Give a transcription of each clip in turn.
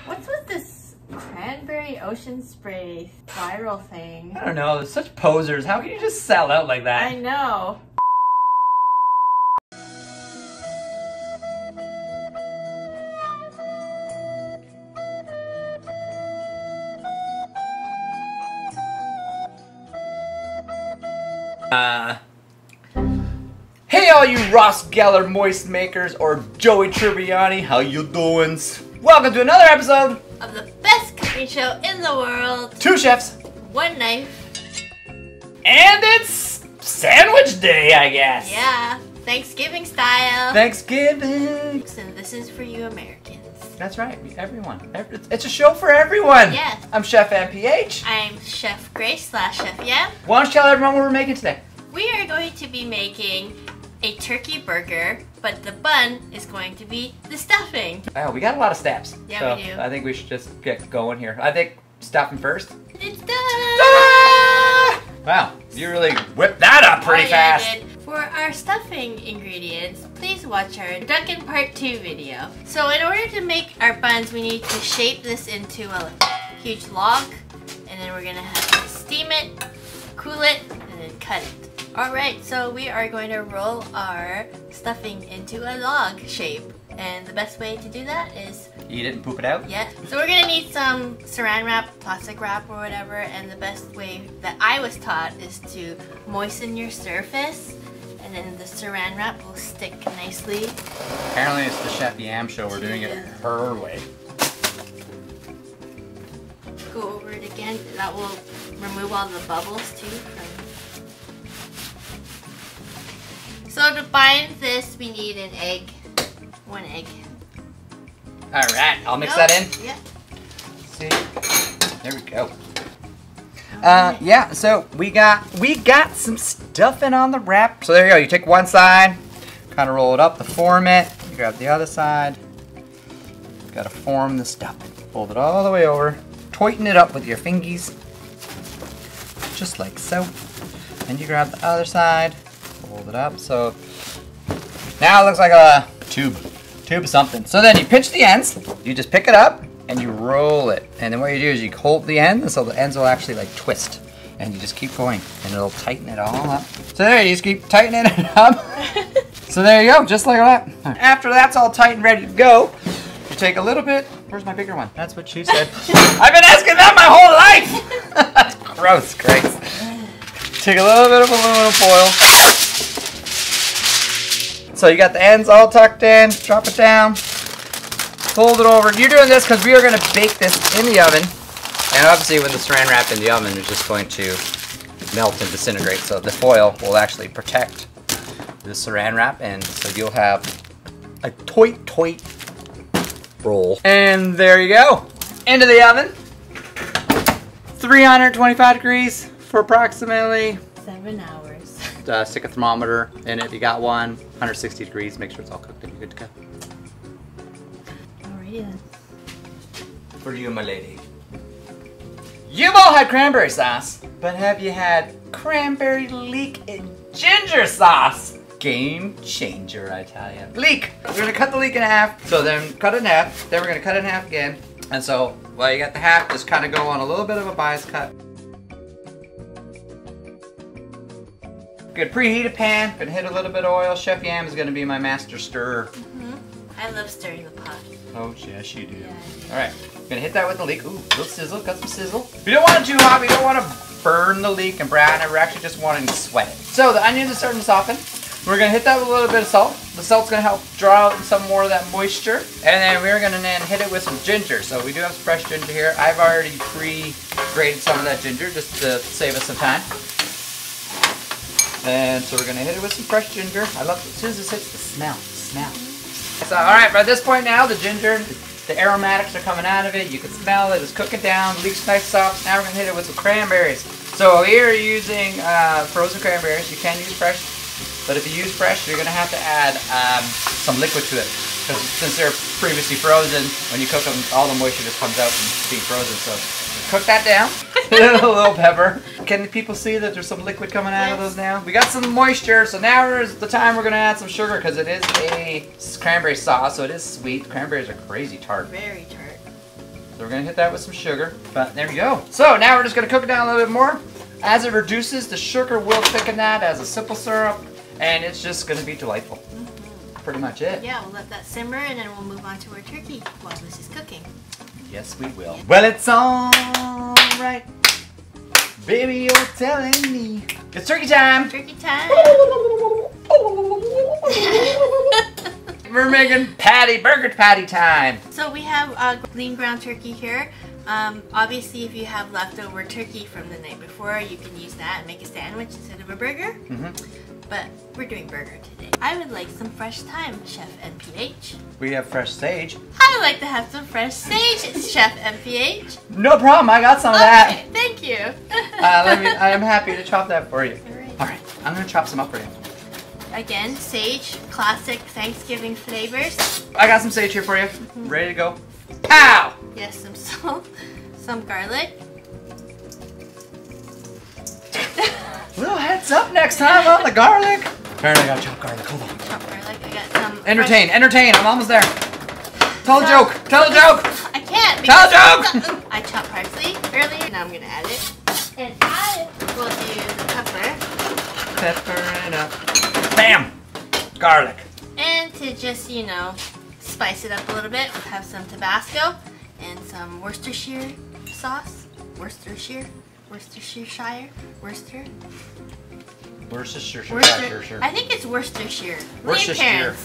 What's with this cranberry ocean spray viral thing? I don't know, they're such posers. How can you just sell out like that? I know. Hey all you Ross Geller moist makers or Joey Tribbiani, how you doin'? Welcome to another episode Of the best cooking show in the world. 2 chefs, One knife. and it's sandwich day, I guess. Yeah. Thanksgiving style. Thanksgiving. And this is for you Americans. That's right, everyone. It's a show for everyone. Yes. I'm Chef MPH. I'm Chef Grace / Chef Yam. Why don't you tell everyone what we're making today? We are going to be making a turkey burger, but the bun is going to be the stuffing. Oh, we got a lot of steps. Yeah, so we do. I think we should just get going here. I think stuffing first. It's done! Ta-da! Wow, you really whipped that up pretty fast. I did. For our stuffing ingredients, please watch our Dunkin' Part 2 video. So in order to make our buns, we need to shape this into a huge log, and then we're gonna have to steam it, cool it, and then cut it. Alright, so we are going to roll our stuffing into a log shape. And the best way to do that is... Eat it and poop it out? Yeah. So we're gonna need some saran wrap, plastic wrap or whatever, and the best way that I was taught is to moisten your surface, and then the saran wrap will stick nicely. Apparently it's the Chef Yam show, we're doing it her way. Go over it again, that will remove all the bubbles too. So to bind this, we need an egg. 1 egg. Alright, I'll mix that in. Yeah. See? There we go. Yeah, so we got some stuffing on the wrap. So there you go, you take one side, kind of roll it up to form it. You grab the other side. Gotta form the stuffing. Fold it all the way over. Tighten it up with your fingies. Just like so. And you grab the other side. Fold it up. So now it looks like a tube of something. So then you pinch the ends. You just pick it up and you roll it. And then what you do is you hold the end, so the ends will actually like twist. And you just keep going and it'll tighten it all up. So there, you just keep tightening it up. So there you go, just like that. After that's all tight and ready to go, you take a little bit. Where's my bigger one? That's what she said. I've been asking that my whole life. Gross, Grace. Take a little bit of aluminum foil. So you got the ends all tucked in, drop it down, fold it over. You're doing this because we are going to bake this in the oven. And obviously when the saran wrap in the oven is just going to melt and disintegrate. So the foil will actually protect the saran wrap, and so you'll have a tight roll. And there you go. Into the oven. 325 degrees for approximately 7 hours. Stick a thermometer in it if you got one. 160 degrees, make sure it's all cooked and you're good to go. Alrighty then. For you, my lady. You've all had cranberry sauce, but have you had cranberry leek and ginger sauce? Game changer, I tell you. Leek! We're gonna cut the leek in half. So then cut it in half, then we're gonna cut it in half again. And so while you got the half, just kind of go on a little bit of a bias cut. Good preheated pan, gonna hit a little bit of oil. Chef Yam is gonna be my master stirrer. I love stirring the pot. Oh, yes, you do. Yeah. Alright, gonna hit that with the leek. Ooh, little sizzle, got some sizzle. We don't want it too hot, we don't want to burn the leek and brown it. We're actually just wanting to sweat it. So the onions are starting to soften. We're gonna hit that with a little bit of salt. The salt's gonna help draw out some more of that moisture. And then we're gonna then hit it with some ginger. So we do have some fresh ginger here. I've already pre-grated some of that ginger just to save us some time. And so we're gonna hit it with some fresh ginger. I love it. As soon as this hits, the smell. So alright, by this point now, the ginger, the aromatics are coming out of it. You can smell it, it's cooking down, the leek's nice soft. Now we're gonna hit it with some cranberries. So here you're using frozen cranberries. You can use fresh, but if you use fresh, you're gonna have to add some liquid to it. Because since they're previously frozen, when you cook them, all the moisture just comes out from being frozen. So cook that down. A little pepper. Can the people see that there's some liquid coming out of those now? We got some moisture, so now is the time we're gonna add some sugar because it is a cranberry sauce, so it is sweet. Cranberries are crazy tart. Very tart. So we're gonna hit that with some sugar, but there you go. So now we're just gonna cook it down a little bit more. As it reduces, the sugar will thicken that as a simple syrup, and it's just gonna be delightful. Pretty much it. Yeah, we'll let that simmer and then we'll move on to our turkey while this is cooking. Yes, we will. Well, it's all right. Baby, you're telling me. It's turkey time. Turkey time. We're making burger patty time. So we have lean ground turkey here. Obviously, if you have leftover turkey from the night before, you can use that and make a sandwich instead of a burger. But we're doing burger today. I would like some fresh thyme, Chef NPH. We have fresh sage. I would like to have some fresh sage, Chef NPH. No problem, I got some of that. Okay, thank you. I am happy to chop that for you. All Alright, I'm gonna chop some up for you. Again, sage, classic Thanksgiving flavors. I got some sage here for you. Ready to go? Pow! Yes, some salt, some garlic. Little heads up next time on the garlic. Apparently I gotta chop garlic, hold on. Chop garlic, I got some... Entertain, I'm almost there. Tell a joke. I can't. Tell a joke. I chopped parsley earlier, now I'm gonna add it. And I will do the pepper. Pepper it up. Bam! Garlic. And to just, you know, spice it up a little bit, we'll have some Tabasco and some Worcestershire sauce. Worcestershire. I think it's Worcestershire. Worcestershire.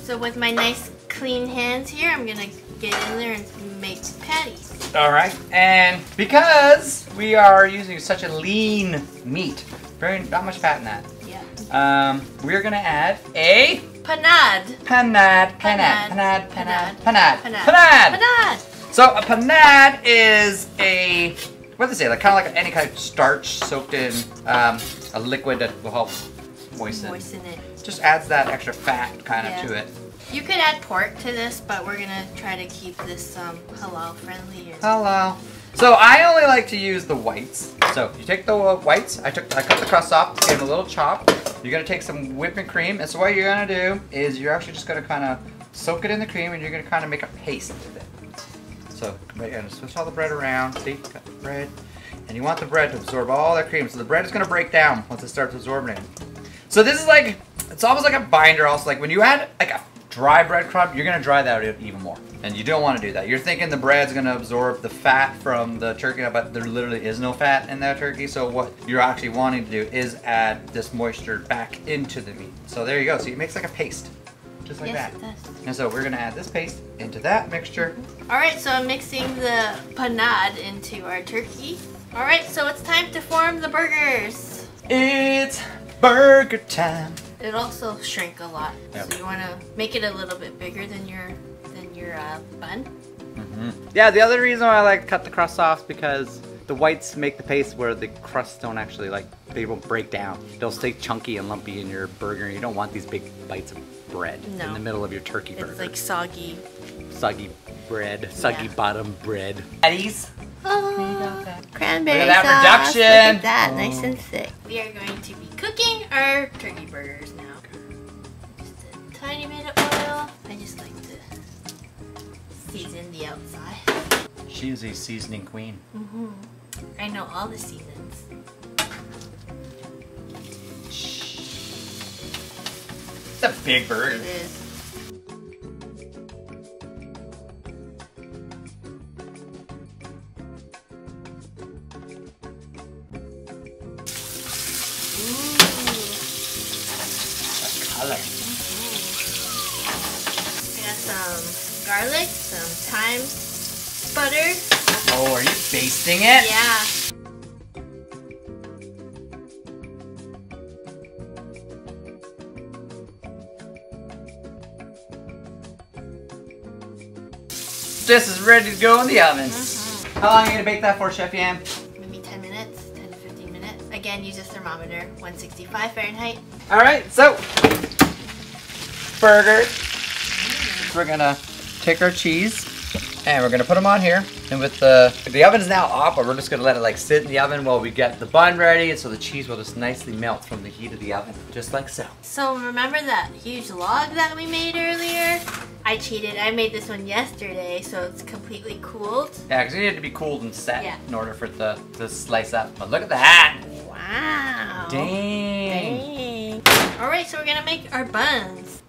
So with my nice clean hands here, I'm gonna get in there and make patties. All right, and because we are using such a lean meat, not much fat in that. Yeah. We're gonna add a panade. So a panade is a, what do they say, like kind of like any kind of starch soaked in a liquid that will help moisten it. Just adds that extra fat kind of to it. You could add pork to this, but we're gonna try to keep this halal friendly. Halal. So I only like to use the whites. So you take the whites, I cut the crust off, gave them a little chop. You're gonna take some whipping cream, and so what you're gonna do is you're actually just gonna kind of soak it in the cream, and you're gonna kind of make a paste with it. So you're gonna switch all the bread around. See, got the bread, and you want the bread to absorb all that cream. So the bread is gonna break down once it starts absorbing it. So this is like, it's almost like a binder. Also, like when you add like a dry breadcrumb, you're gonna dry that out even more. And you don't want to do that. You're thinking the bread's gonna absorb the fat from the turkey, but there literally is no fat in that turkey. So what you're actually wanting to do is add this moisture back into the meat. So there you go. So it makes like a paste, just like that. It does. And so we're gonna add this paste into that mixture. All right, so I'm mixing the panade into our turkey. All right, so it's time to form the burgers. It's burger time. It also shrink a lot, Yep. so you want to make it a little bit bigger than your bun. Yeah, the other reason why I like to cut the crust off because the whites make the paste where the crusts don't actually they won't break down. They'll stay chunky and lumpy in your burger. You don't want these big bites of bread in the middle of your turkey burger. It's like soggy. Soggy bread, soggy bottom bread. Patties. Oh, cranberry Look at that sauce. reduction. Look at that, nice and thick. We are going to be cooking our turkey burgers now. Just a tiny bit of oil. I just like to season the outside. She is a seasoning queen. I know all the seasons. It's a big burger. It is. Color. I got some garlic, some thyme, butter. Oh, are you basting it? Yeah. This is ready to go in the oven. How long are you gonna bake that for, Chef Yam? Maybe 10 minutes, 10 to 15 minutes. Again, use a thermometer, 165 Fahrenheit. All right, so burgers. We're gonna take our cheese and we're gonna put them on here. And with the oven's now off, but we're just gonna let it like sit in the oven while we get the bun ready, and so the cheese will just nicely melt from the heat of the oven, just like so. So remember that huge log that we made earlier? I cheated. I made this one yesterday, so it's completely cooled. Yeah, because it needed to be cooled and set in order for it to slice up. But look at that! Wow. Dang. All right, so we're gonna make our buns.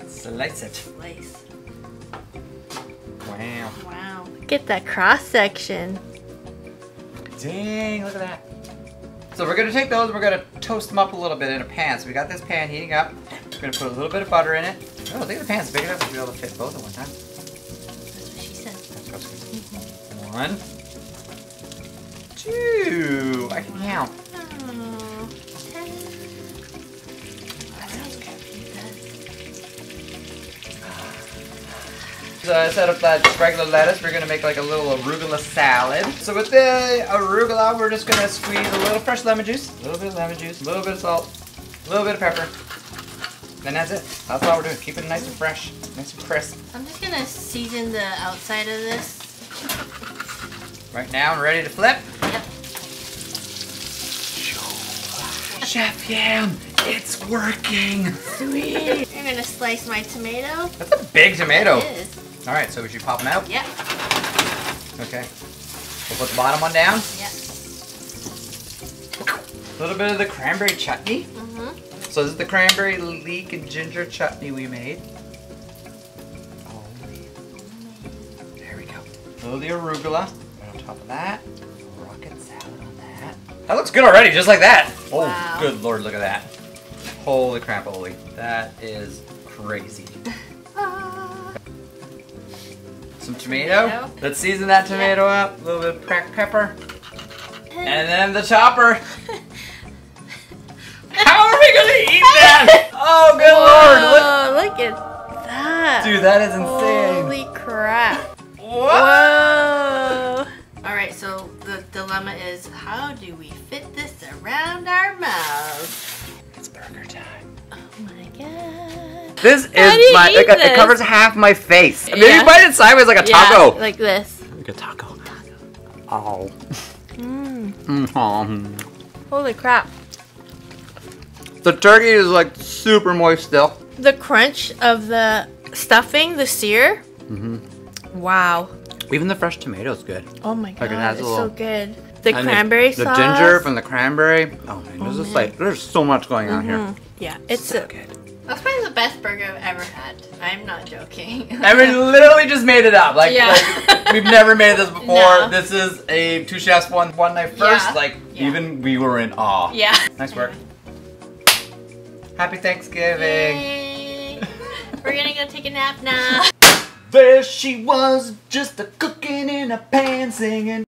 Slice it. Slice. Wow. Wow. Look at that cross section. Dang, look at that. So we're gonna take those and we're gonna toast them up a little bit in a pan. So we got this pan heating up. We're gonna put a little bit of butter in it. Oh, I think the pan's big enough to be able to fit both at one time. That's what she said. That's 1, 2. I can count. Oh, 10. So instead of that regular lettuce, we're gonna make like a little arugula salad. So with the arugula, we're just gonna squeeze a little fresh lemon juice, a little bit of lemon juice, a little bit of salt, a little bit of pepper. And that's it. That's all we're doing. Keep it nice and fresh, nice and crisp. I'm just gonna season the outside of this. Right now, I'm ready to flip. Yep. Chef Yam, it's working. Sweet. I'm gonna slice my tomato. That's a big tomato. It is. All right, so we should pop them out? Yep. Okay. We'll put the bottom one down. Yep. A little bit of the cranberry chutney. So this is the cranberry, leek, and ginger chutney we made. Oh, there we go. A little of the arugula. Right on top of that. Rocket salad on that. That looks good already, just like that. Oh, wow. Good Lord, look at that. Holy crap, holy. That is crazy. Some tomato. Let's season that tomato up. A little bit of cracked pepper. And then the chopper. How are we gonna eat that? Oh, good Lord! Look at that. Dude, that is insane. Holy crap. What? Whoa. All right, so the dilemma is, how do we fit this around our mouths? It's burger time. Oh my god. This is it covers half my face. Yeah. Maybe bite it sideways like a taco. Yeah, like this. Like a taco. Oh. Holy crap. The turkey is like super moist still. The crunch of the stuffing, the sear. Wow. Even the fresh tomato is good. Oh my god, Like it has it's a little, so good. The and cranberry the sauce. The ginger from the cranberry. Oh man, this is like, there's so much going on here. Yeah, it's so good. That's probably the best burger I've ever had. I'm not joking. I mean, literally just made it up. Like, Yeah. like we've never made this before. No. This is a two chefs, one knife first. Yeah. Like, Yeah. even we were in awe. Yeah. Nice work. Happy Thanksgiving. Yay. We're gonna go take a nap now. There she was, just a cooking in a pan singing.